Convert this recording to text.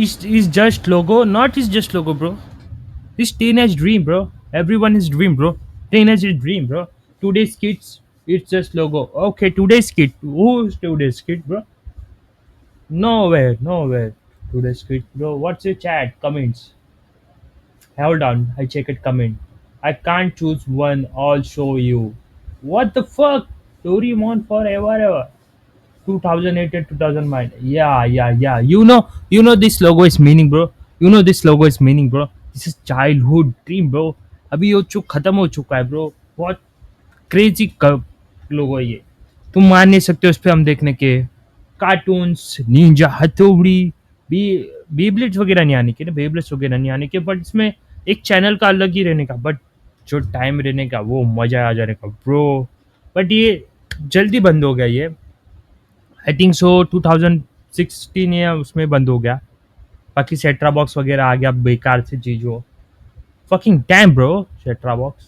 Is just logo, not is just logo, bro. This teenage dream, bro. Everyone is dream, bro. Teenage is dream, bro. Today's kids, it's just logo. Okay, today's kid. Who's today's kid, bro? Nowhere, nowhere. Today's kid, bro. What's your chat comments? Hold on, I check it comment. I can't choose one. I'll show you. What the fuck? Doraemon forever, ever. 2008 and 2009. Yeah, yeah, yeah. You know this logo is meaning, bro. You know this logo is meaning, bro. This is childhood dream, bro. अभी वो चुक खत्म हो चुका है, bro. बहुत crazy लोगो है ये. तुम मान नहीं सकते उस पे हम देखने के कार्टून्स, निंजा हथौड़ी, बी बेब्लेट्स वगैरह नहीं आने के ना, बेब्लेट्स वगैरह नहीं आने के, बट इसमें एक चैनल का अलग ही रहने का, बट जो टाइम रहने का वो मजा आ जाने का, ब्रो. बट ये जल्दी बंद हो गया ये. आई थिंक सो 2016 या उसमें बंद हो गया. बाकी सेट्रा बॉक्स वगैरह आ गया बेकार से चीज हो. फकिंग डैम ब्रो सेट्रा बॉक्स.